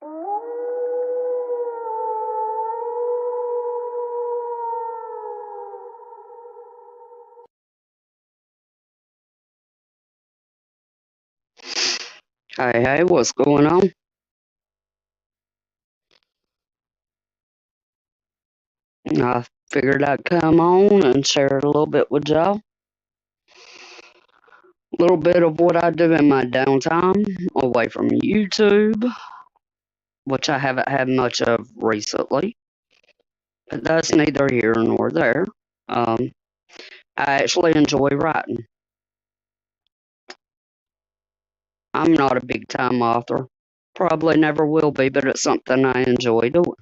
Hey, what's going on? I figured I'd come on and share a little bit with y'all. A little bit of what I do in my downtime away from YouTube, which I haven't had much of recently, but that's neither here nor there. Um, I actually enjoy writing. I'm not a big time author, probably never will be, but it's something I enjoy doing.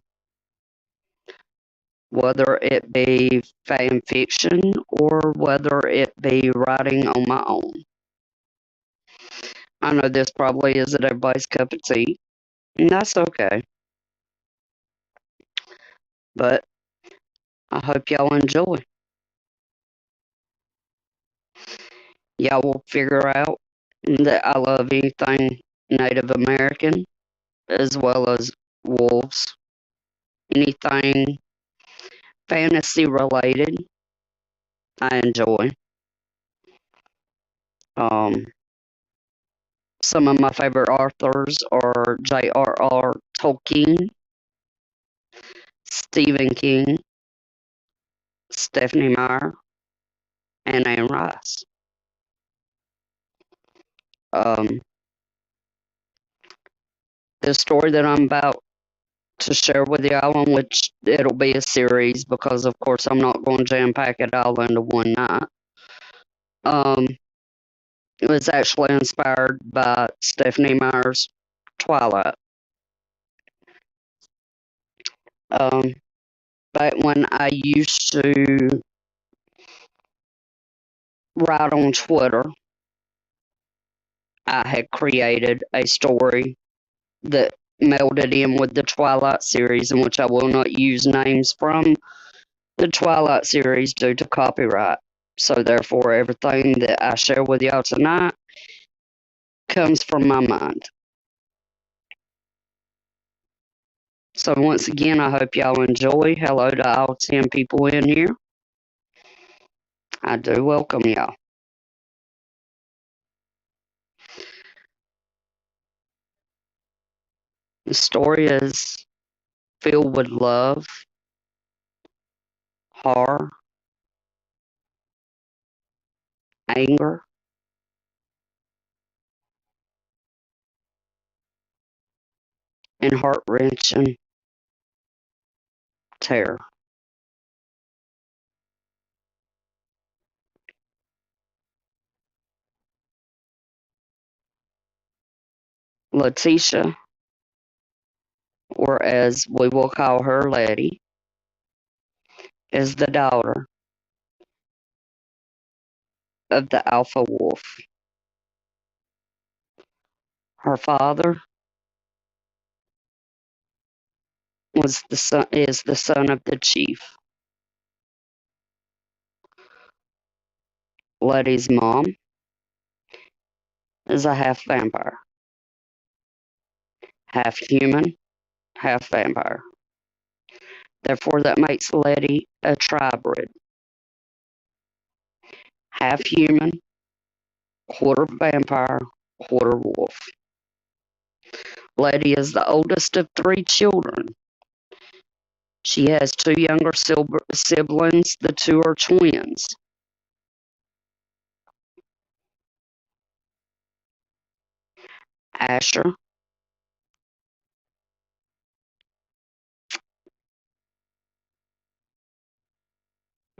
Whether it be fan fiction or whether it be writing on my own. I know this probably isn't everybody's cup of tea, and that's okay. But I hope y'all enjoy. Y'all will figure out that I love anything Native American as well as wolves, anything fantasy related. I enjoy. Um, some of my favorite authors are J.R.R. Tolkien, Stephen King, Stephanie Meyer, and Anne Rice. Um, the story that I'm about to share with y'all, on which it'll be a series because, of course, I'm not going to jam pack it all into one night. Um, it was actually inspired by Stephanie Meyer's Twilight. Um, back when I used to write on Twitter, I had created a story that melded in with the Twilight series, in which I will not use names from the Twilight series due to copyright. So, therefore, everything that I share with y'all tonight comes from my mind. So, once again, I hope y'all enjoy. Hello to all 10 people in here. I do welcome y'all. The story is filled with love, horror, anger, and heart wrenching terror. Letitia, or as we will call her, Letty, is the daughter of the alpha wolf. Her father is the son of the chief. Letty's mom is a half vampire, half human, half vampire. Therefore, that makes Letty a tribrid, half human, quarter vampire, quarter wolf. Letty is the oldest of 3 children. She has 2 younger siblings. The 2 are twins. Asher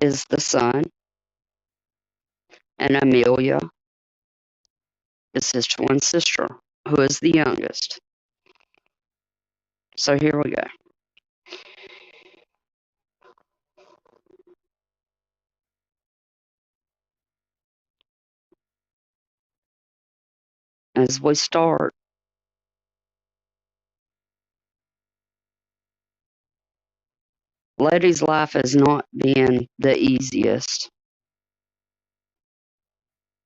is the son, and Amelia is his twin sister, who is the youngest. So here we go. As we start, Letty's life has not been the easiest.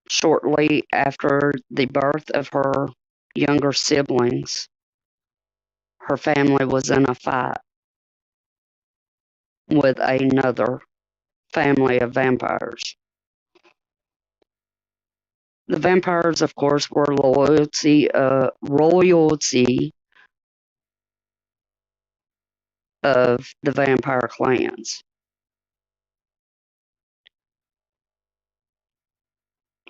Shortly after the birth of her younger siblings, her family was in a fight with another family of vampires. The vampires, of course, were royalty of the vampire clans.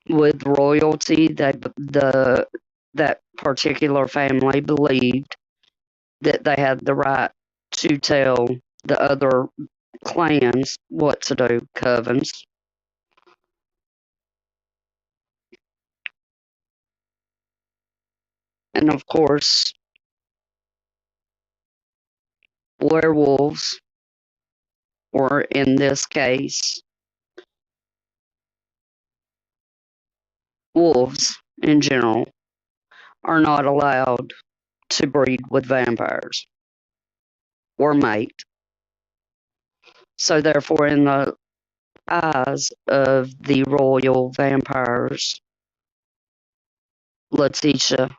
With royalty, that particular family believed that they had the right to tell the other clans what to do, covens. And of course, werewolves, or in this case, wolves in general, are not allowed to breed with vampires or mate. So, therefore, in the eyes of the royal vampires, Letitia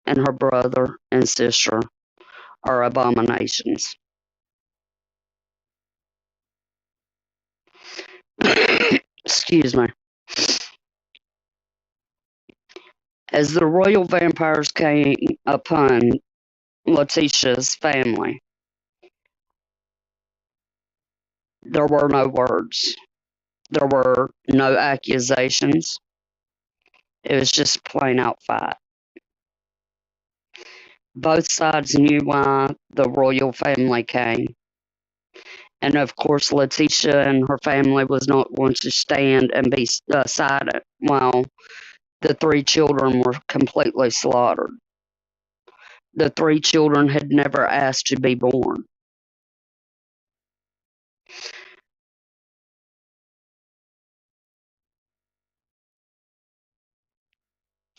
and her brother and sister are abominations. Excuse me. As the royal vampires came upon Letitia's family, there were no words. There were no accusations. It was just plain out fight. Both sides knew why the royal family came. And of course, Letitia and her family was not going to stand and be silent while the three children were completely slaughtered. The three children had never asked to be born.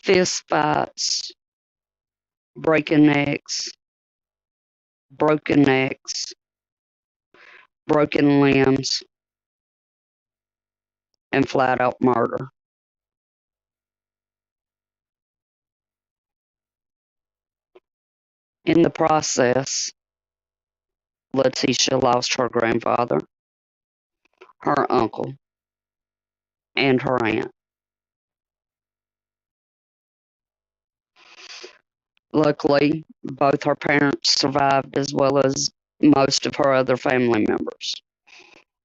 Fist fights, breaking necks, broken necks, broken limbs, and flat out murder. In the process, Letitia lost her grandfather, her uncle, and her aunt. Luckily, both her parents survived as well as most of her other family members.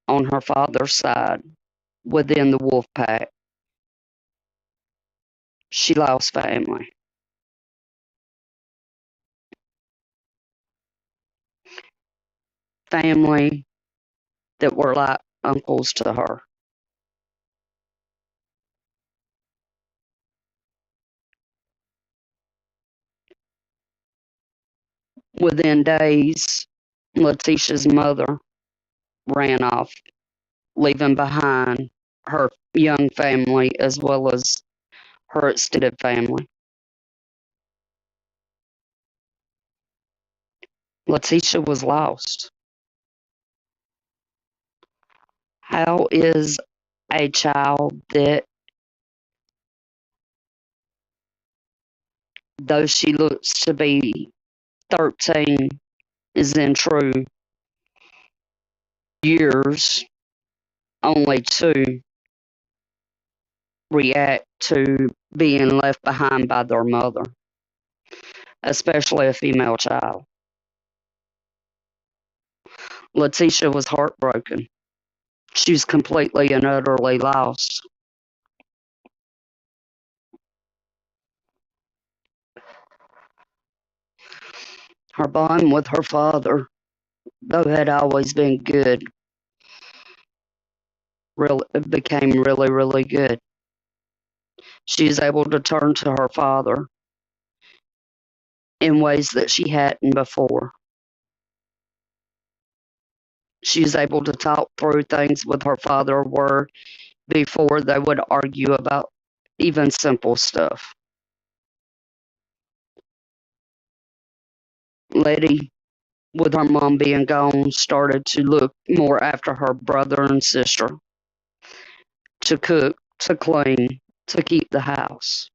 On her father's side, within the wolf pack, she lost family. Family that were like uncles to her. Within days, Letitia's mother ran off, leaving behind her young family as well as her extended family. Letitia was lost. How is a child that, though she looks to be 13, is in true years only to react to being left behind by their mother, especially a female child? Letitia was heartbroken. She was completely and utterly lost. Her bond with her father, though had always been good, became really, really good. She was able to turn to her father in ways that she hadn't before. She was able to talk through things with her father where before they would argue about even simple stuff. Letty, with her mom being gone, started to look more after her brother and sister, to cook, to clean, to keep the house.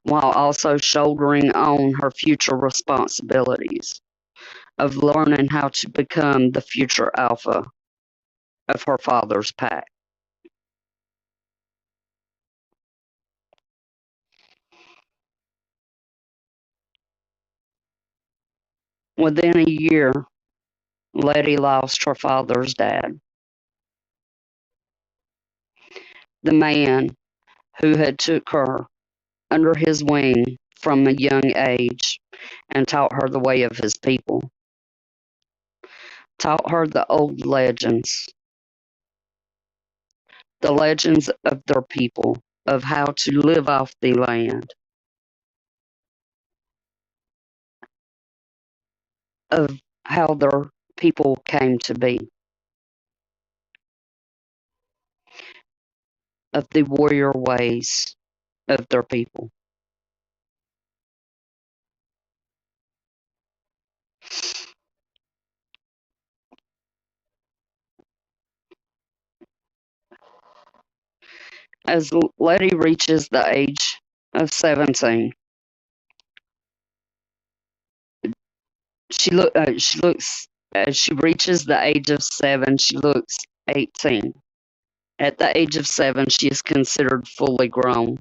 while also shouldering on her future responsibilities of learning how to become the future alpha of her father's pack. Within a year, Letty lost her father's dad, the man who had took her under his wing from a young age and taught her the way of his people, taught her the legends of their people, of how to live off the land, of how their people came to be, of the warrior ways of their people. As Letty reaches the age of 17, she looks as she reaches the age of 7, she looks 18. At the age of 7, she is considered fully grown.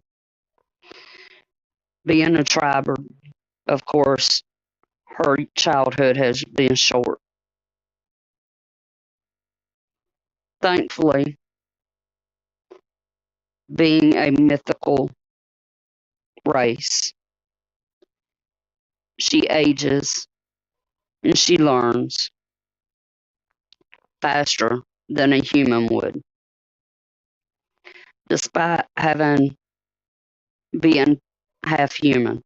Being a triber, of course, her childhood has been short. Thankfully, being a mythical race, she ages and she learns faster than a human would. Despite having being half human,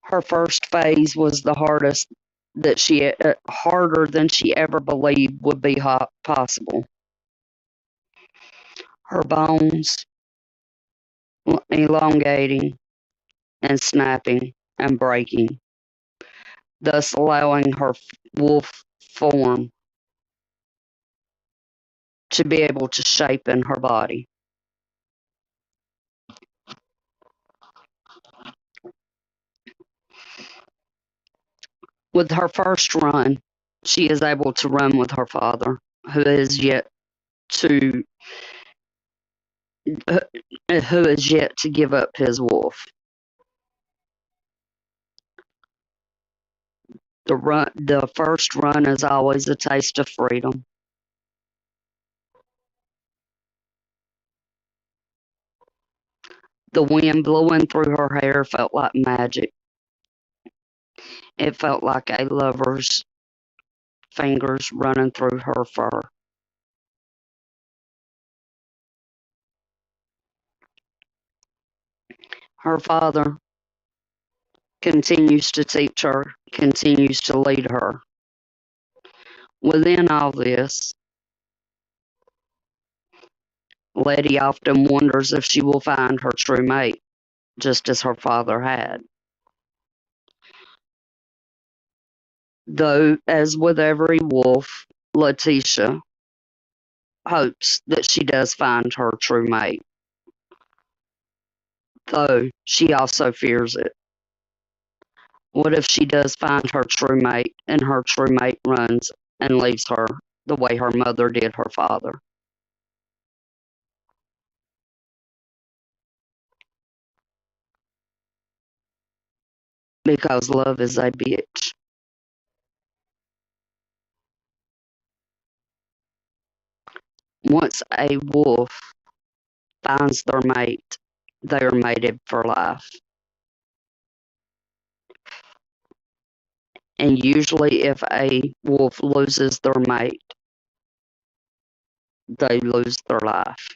her first phase was the hardest that she harder than she ever believed would be possible. Her bones elongating and snapping and breaking, thus allowing her wolf form to be able to shape in her body. With her first run, she is able to run with her father, who is yet to who is yet to give up his wolf. The first run is always a taste of freedom. The wind blowing through her hair felt like magic. It felt like a lover's fingers running through her fur. Her father continues to teach her, continues to lead her. Within all this, Letty often wonders if she will find her true mate, just as her father had. Though, as with every wolf, Letitia hopes that she does find her true mate, though she also fears it. What if she does find her true mate and her true mate runs and leaves her the way her mother did her father? Because love is a bitch. Once a wolf finds their mate, they are mated for life. And usually, if a wolf loses their mate, they lose their life.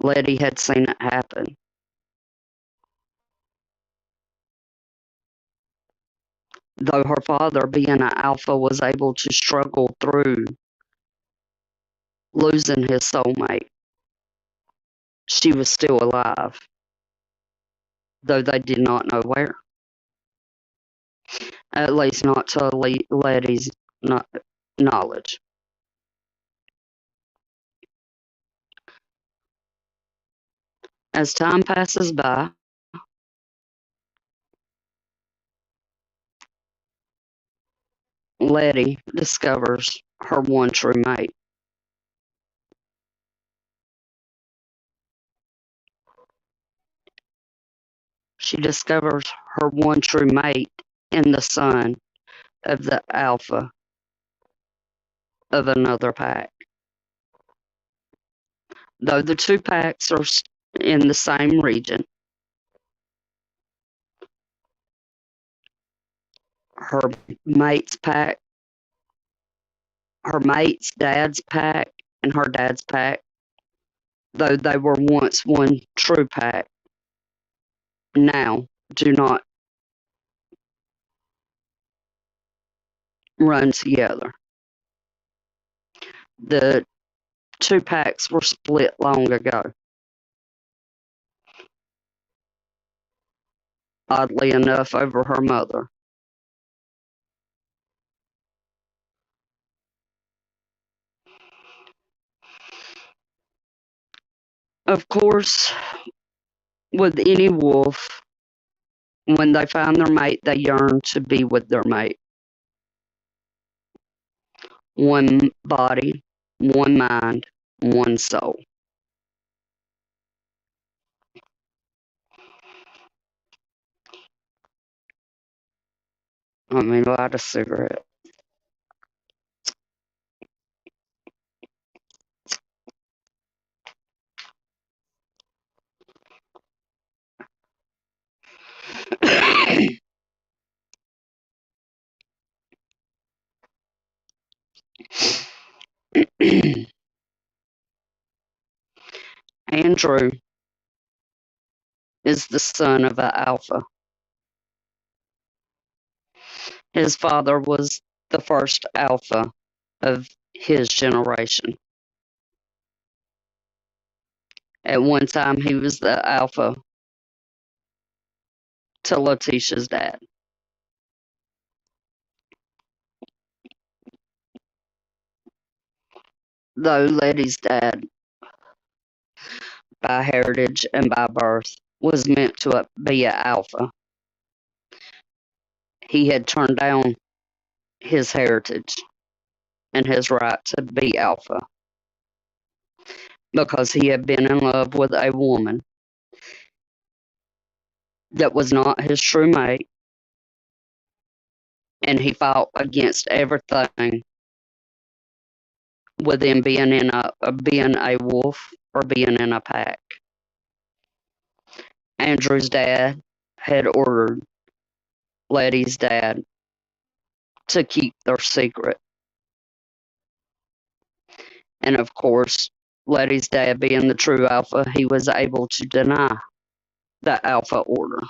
Letty had seen it happen. Though her father, being an alpha, was able to struggle through losing his soulmate, she was still alive, though they did not know where. at least not to Letty's knowledge. As time passes by, Letty discovers her one true mate. She discovers her one true mate in the son of the alpha of another pack. Though the two packs are in the same region, her mate's pack, her mate's dad's pack, and her dad's pack, though they were once one true pack, now do not run together. The two packs were split long ago. Oddly enough, over her mother. Of course, with any wolf, when they find their mate, they yearn to be with their mate. One body, one mind, one soul. I mean, light a cigarette. Andrew is the son of an alpha. His father was the first alpha of his generation. At one time, he was the alpha to Letitia's dad. Though Letty's dad, by heritage and by birth, was meant to be an alpha, he had turned down his heritage and his right to be alpha because he had been in love with a woman that was not his true mate, and he fought against everything with him being a wolf or being in a pack. Andrew's dad had ordered Letty's dad to keep their secret. And of course, Letty's dad being the true alpha, he was able to deny the alpha order.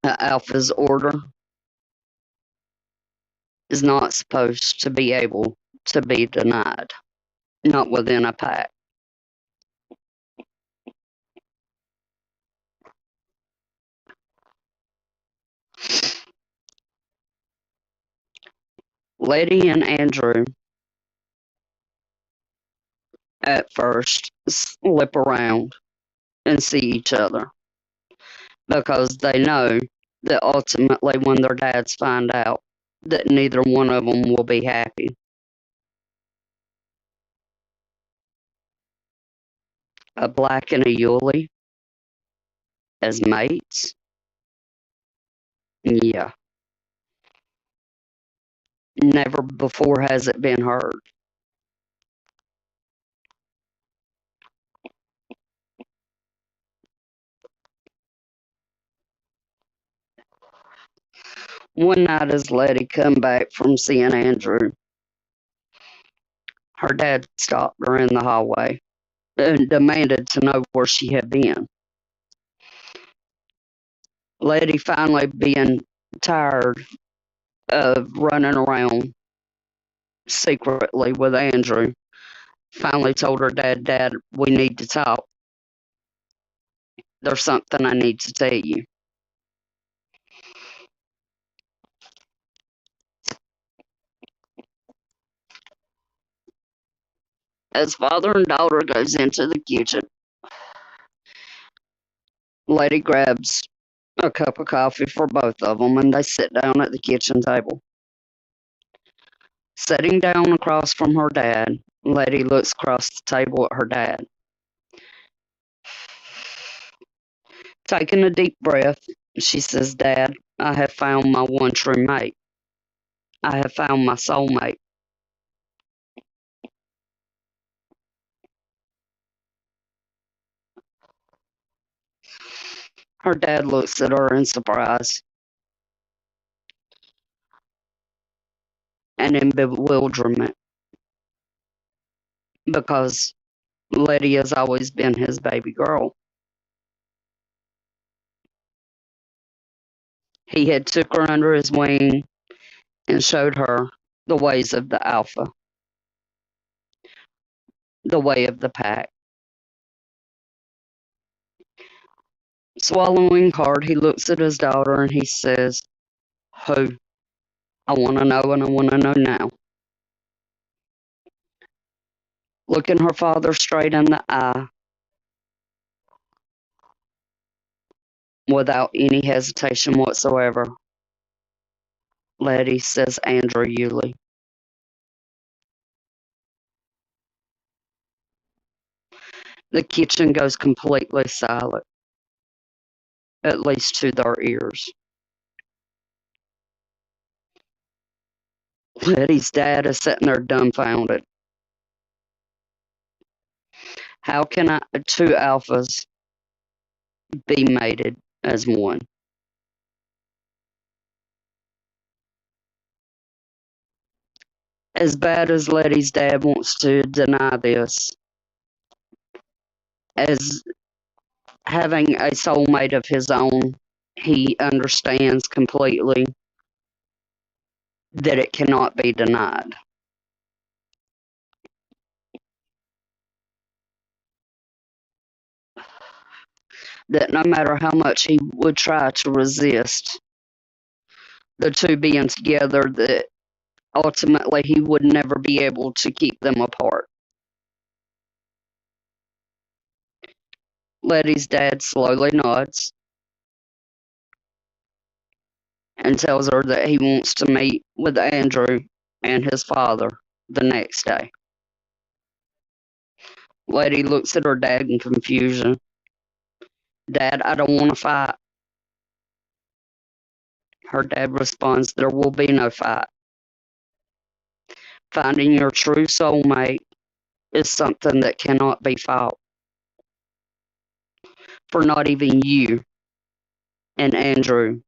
The alpha's order is not supposed to be able to be denied, not within a pack. Letty and Andrew at first slip around and see each other because they know that ultimately when their dads find out that neither one of them will be happy. A black and a Yuli as mates? Yeah. Never before has it been heard. One night as Letty come back from seeing Andrew, her dad stopped her in the hallway and demanded to know where she had been. Letty, finally being tired of running around secretly with Andrew, finally told her dad, "Dad, we need to talk. There's something I need to tell you." As father and daughter goes into the kitchen, Lady grabs a cup of coffee for both of them and they sit down at the kitchen table. Sitting down across from her dad, Letty looks across the table at her dad. Taking a deep breath, she says, Dad, I have found my one true mate. I have found my soulmate. Her dad looks at her in surprise and in bewilderment because Letty has always been his baby girl. He had took her under his wing and showed her the ways of the alpha, the way of the pack. Swallowing hard, he looks at his daughter and he says, Who? I want to know and I want to know now. Looking her father straight in the eye without any hesitation whatsoever, Letty says, Andrew Yulee. The kitchen goes completely silent, at least to their ears. Letty's dad is sitting there dumbfounded. How can two alphas be mated as one? As bad as Letty's dad wants to deny this, as having a soulmate of his own, he understands completely that it cannot be denied. That no matter how much he would try to resist the two being together, that ultimately he would never be able to keep them apart. Letty's dad slowly nods and tells her that he wants to meet with Andrew and his father the next day. Letty looks at her dad in confusion. Dad, I don't want to fight. Her dad responds, There will be no fight. Finding your true soulmate is something that cannot be fought. For not even you and Andrew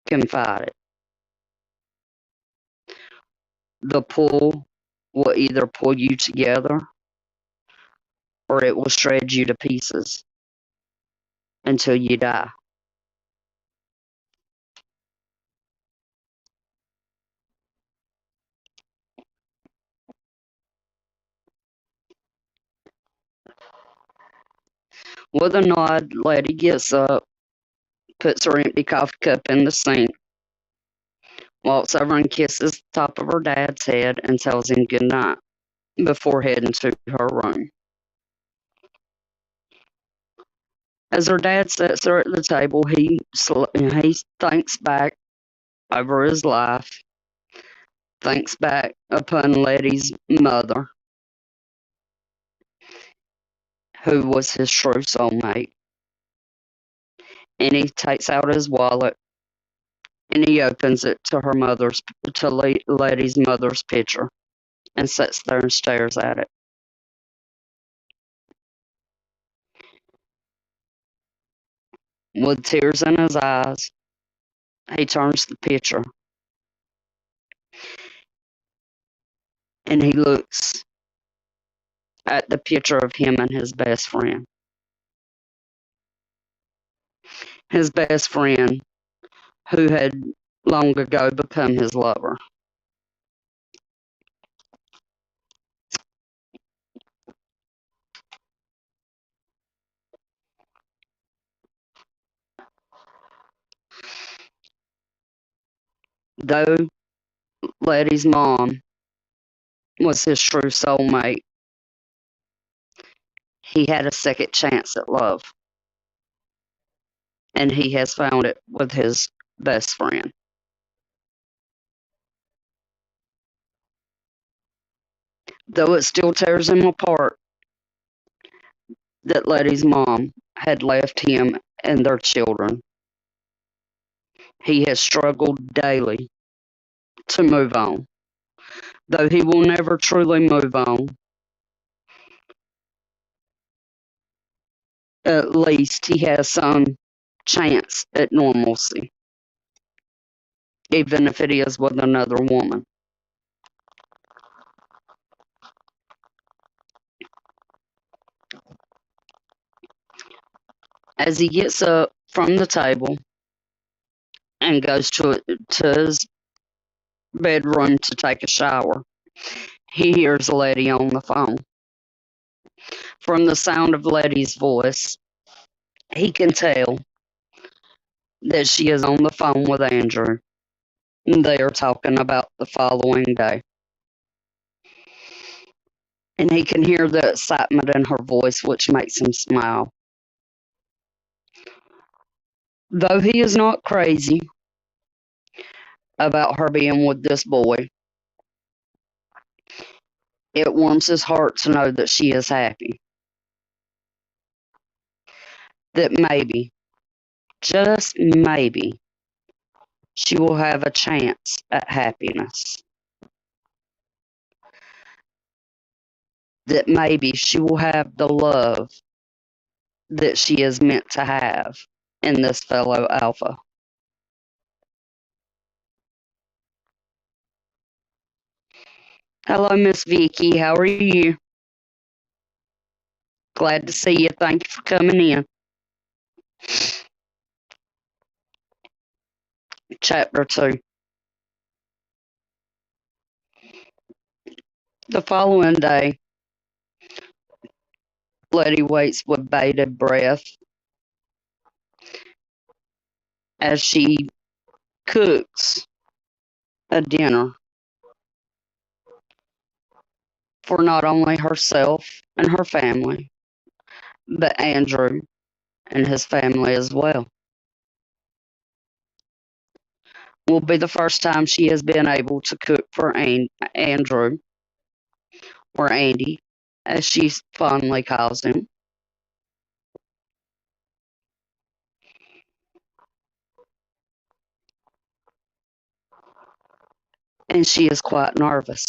can fight it. The pull will either pull you together or it will shred you to pieces until you die. With a nod, Letty gets up, puts her empty coffee cup in the sink, walks over and kisses the top of her dad's head and tells him good night before heading to her room. As her dad sits her at the table, he thinks back over his life, thinks back upon Letty's mother, who was his true soulmate, and he takes out his wallet and he opens it to Letty's mother's picture, and sits there and stares at it. With tears in his eyes, he turns the picture and he looks at the picture of him and his best friend. His best friend, who had long ago become his lover. Though Letty's mom was his true soulmate, He had a second chance at love, and he has found it with his best friend. Though it still tears him apart that Letty's mom had left him and their children, he has struggled daily to move on. Though he will never truly move on, at least he has some chance at normalcy, even if it is with another woman. As he gets up from the table and goes to his bedroom to take a shower, he hears Letty on the phone. From the sound of Letty's voice, he can tell that she is on the phone with Andrew. They are talking about the following day. And he can hear the excitement in her voice, which makes him smile. Though he is not crazy about her being with this boy, it warms his heart to know that she is happy. That maybe, just maybe, she will have a chance at happiness. That maybe she will have the love that she is meant to have in this fellow alpha. Hello, Miss Vicky. How are you? Glad to see you. Thank you for coming in. Chapter 2. The following day, Letty waits with bated breath as she cooks a dinner for not only herself and her family, but Andrew and his family as well. Will be the first time she has been able to cook for Andrew, or Andy, as she fondly calls him. And she is quite nervous.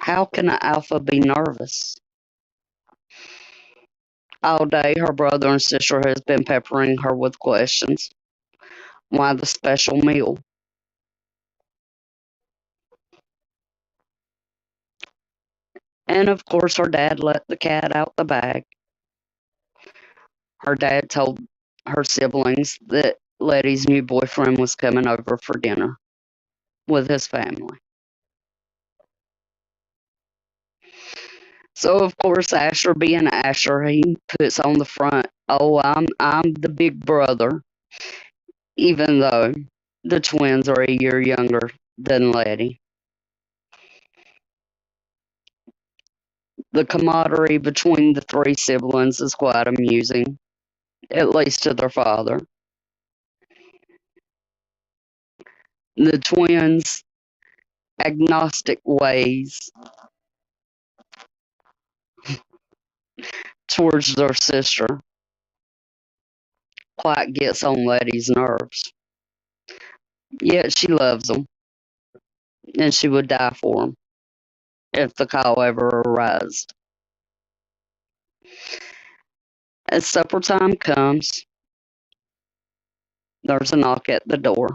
How can an alpha be nervous? All day, her brother and sister has been peppering her with questions. Why the special meal? And of course, her dad let the cat out the bag. Her dad told her siblings that Letty's new boyfriend was coming over for dinner with his family. So of course, Asher being Asher, he puts on the front, "Oh, I'm the big brother," even though the twins are a year younger than Letty. The camaraderie between the three siblings is quite amusing, at least to their father. The twins' agnostic ways towards their sister quite gets on Letty's nerves. Yet she loves them, and she would die for them if the call ever arose. As supper time comes, there's a knock at the door.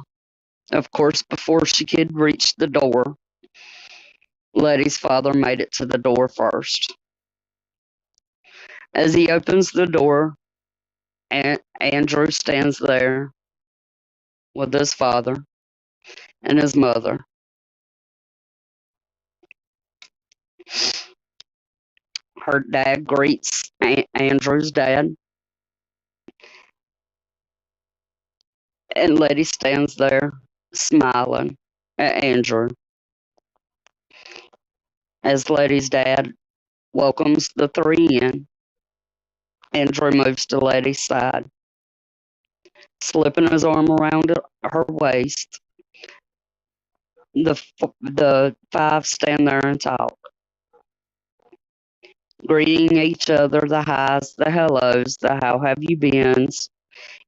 Of course, before she could reach the door, Letty's father made it to the door first. As he opens the door, Andrew stands there with his father and his mother. Her dad greets Andrew's dad, and Letty stands there smiling at Andrew as Letty's dad welcomes the three in Andrew moves to Letty's side, slipping his arm around her waist. The five stand there and talk, greeting each other, the highs, the hellos, the how have you beens,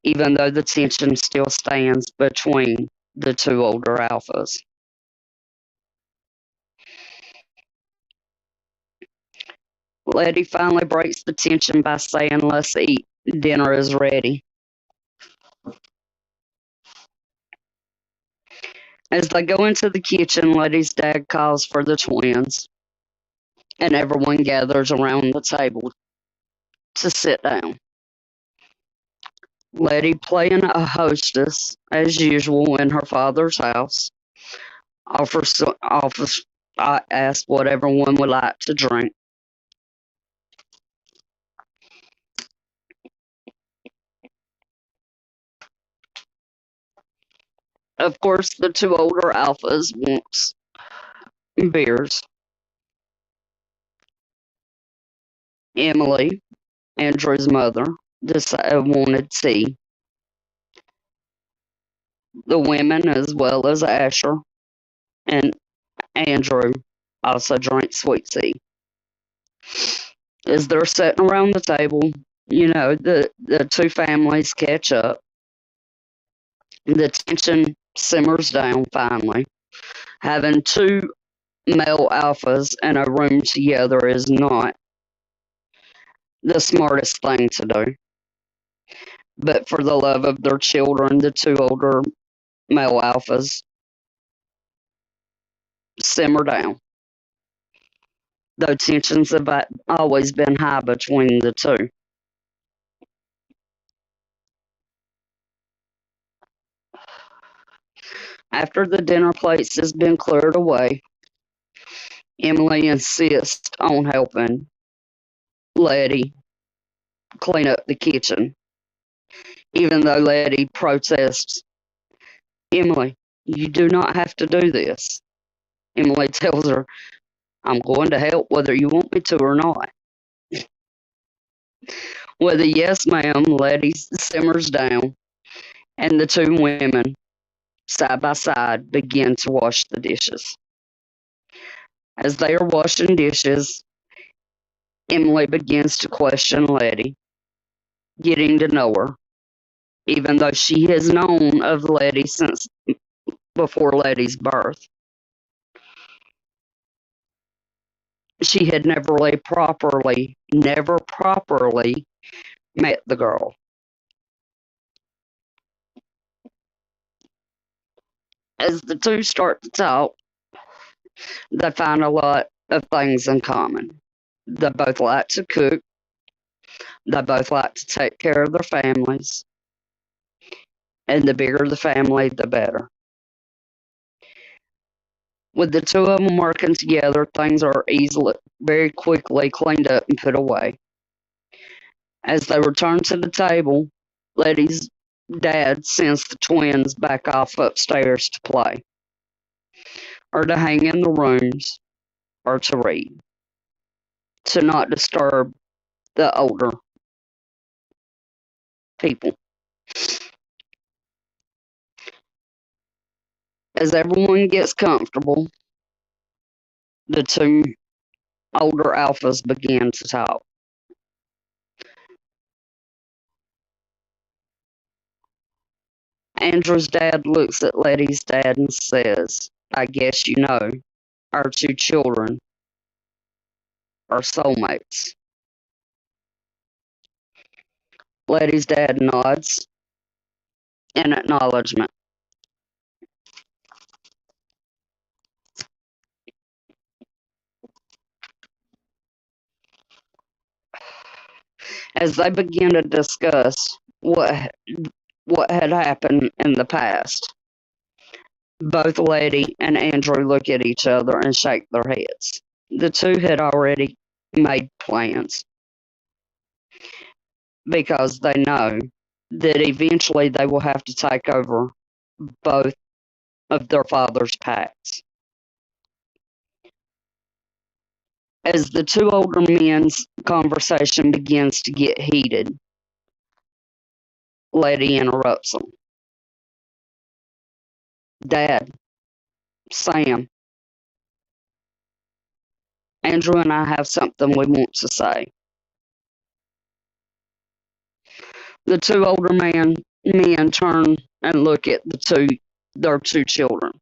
even though the tension still stands between the two older alphas. Letty finally breaks the tension by saying, "Let's eat. Dinner is ready." As they go into the kitchen, Letty's dad calls for the twins, and everyone gathers around the table to sit down. Letty, playing a hostess as usual in her father's house, offers asks what everyone would like to drink. Of course, the two older alphas wants beers. Emily, Andrew's mother, wanted tea. The women, as well as Asher and Andrew, also drank sweet tea. As they're sitting around the table, the two families catch up. The tension simmers down finally. Having two male alphas in a room together is not the smartest thing to do. But for the love of their children, the two older male alphas simmer down. Though tensions have always been high between the two. After the dinner plates has been cleared away, Emily insists on helping Letty clean up the kitchen, even though Letty protests. "Emily, you do not have to do this." Emily tells her, "I'm going to help whether you want me to or not." With a "yes, ma'am," Letty simmers down, and the two women, side by side, begin to wash the dishes. As they are washing dishes, Emily begins to question Letty, getting to know her, even though she has known of Letty since before Letty's birth. She had never properly met the girl. As the two start to talk, they find a lot of things in common. They both like to cook. They both like to take care of their families. And the bigger the family, the better. With the two of them working together, things are very quickly cleaned up and put away. As they return to the table, Letty's dad sends the twins back off upstairs to play, or to hang in the rooms, or to read, to not disturb the older people. As everyone gets comfortable, the two older alphas begin to talk. Andrew's dad looks at Letty's dad and says, "I guess you know, our two children are soulmates." Letty's dad nods in acknowledgement. As they begin to discuss what had happened in the past, both Letty and Andrew look at each other and shake their heads. The two had already made plans because they know that eventually they will have to take over both of their father's pacts. As the two older men's conversation begins to get heated, Letty interrupts them. Dad, Sam, Andrew and I have something we want to say. The two older men turn and look at their two children.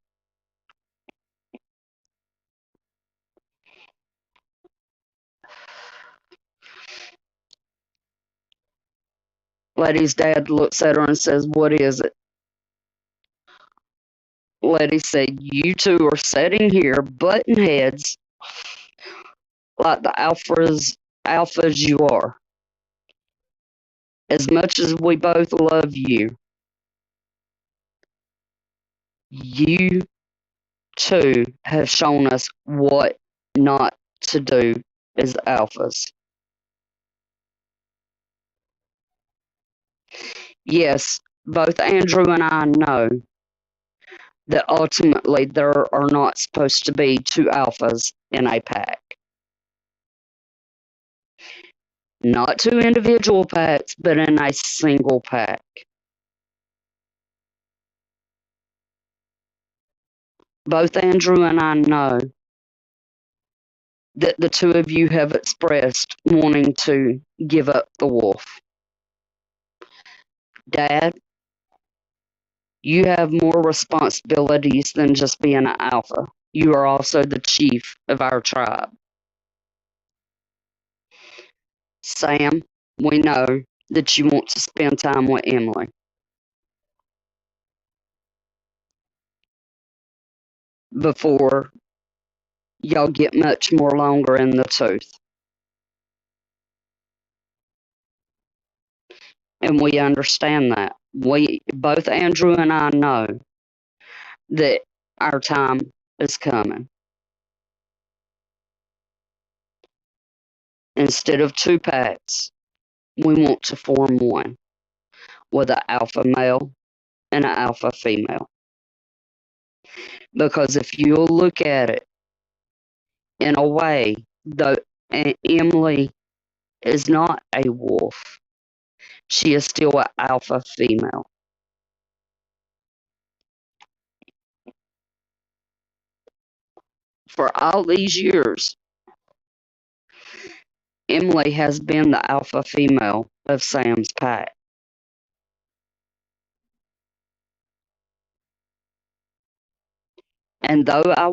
Letty's dad looks at her and says, "What is it?" Letty said, "You two are sitting here butting heads like the alphas you are. As much as we both love you, you two have shown us what not to do as alphas. Yes, both Andrew and I know that ultimately there are not supposed to be two alphas in a pack. Not two individual packs, but in a single pack. Both Andrew and I know that the two of you have expressed wanting to give up the wolf. Dad, you have more responsibilities than just being an alpha. You are also the chief of our tribe. Sam, we know that you want to spend time with Emily. Before y'all get much more longer in the tooth. And we understand that. Both Andrew and I know that our time is coming. Instead of two packs, we want to form one with an alpha male and an alpha female. Because if you'll look at it in a way, though Emily is not a wolf, she is still an alpha female. For all these years, Emily has been the alpha female of Sam's pack. And though I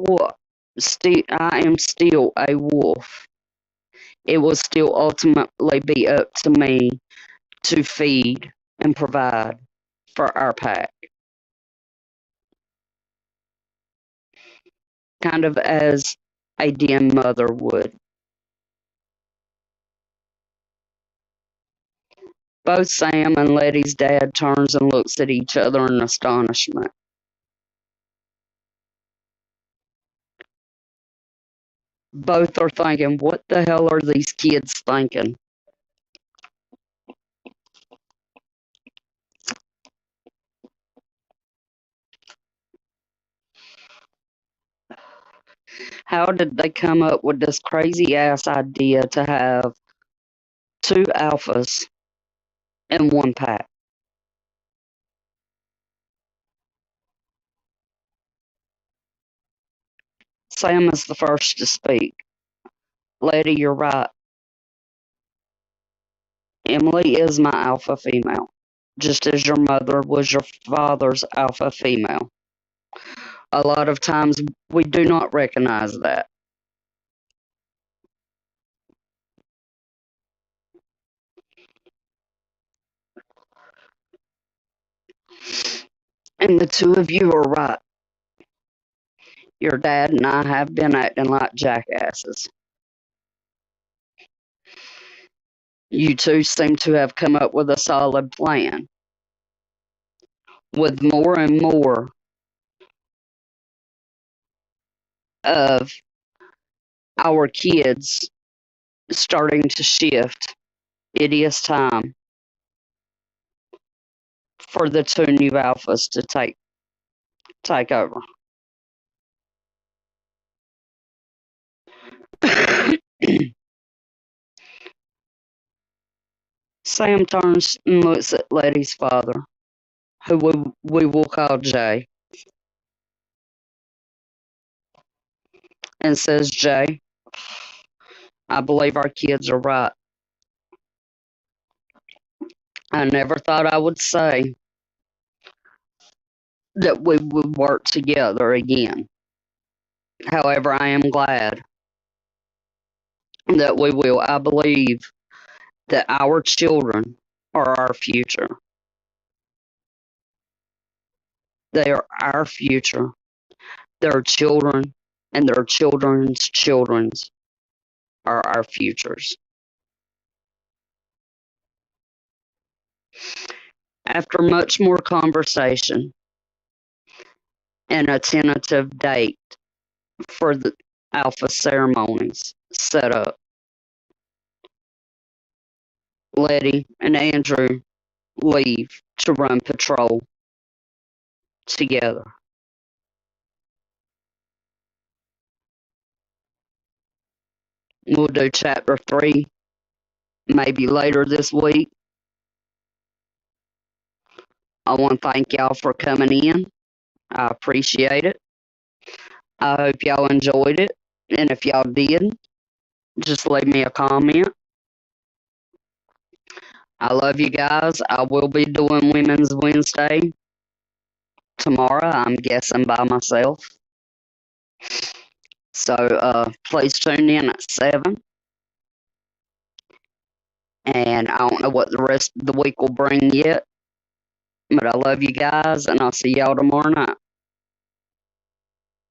am still a wolf, it will still ultimately be up to me to feed and provide for our pack. Kind of as a den mother would. Both Sam and Letty's dad turns and looks at each other in astonishment. Both are thinking, what the hell are these kids thinking? How did they come up with this crazy ass idea to have two alphas in one pack? Sam is the first to speak. Letty, you're right. Emily is my alpha female, just as your mother was your father's alpha female. A lot of times we do not recognize that. And the two of you are right. Your dad and I have been acting like jackasses. You two seem to have come up with a solid plan. With more and more of our kids starting to shift, it is time for the two new alphas to take over. Sam turns and looks at Letty's father, who we will call Jay, and says, Jay, I believe our kids are right. I never thought I would say that we would work together again. However, I am glad that we will. I believe that our children are our future. They are our future. Their children and their children's children's are our futures. After much more conversation and a tentative date for the alpha ceremonies set up, Letty and Andrew leave to run patrol together. We'll do chapter 3 maybe later this week. I want to thank y'all for coming in. I appreciate it. I hope y'all enjoyed it. And if y'all did, just leave me a comment. I love you guys. I will be doing Women's Wednesday tomorrow. I'm guessing by myself. So please tune in at 7. And I don't know what the rest of the week will bring yet. But I love you guys, and I'll see y'all tomorrow night.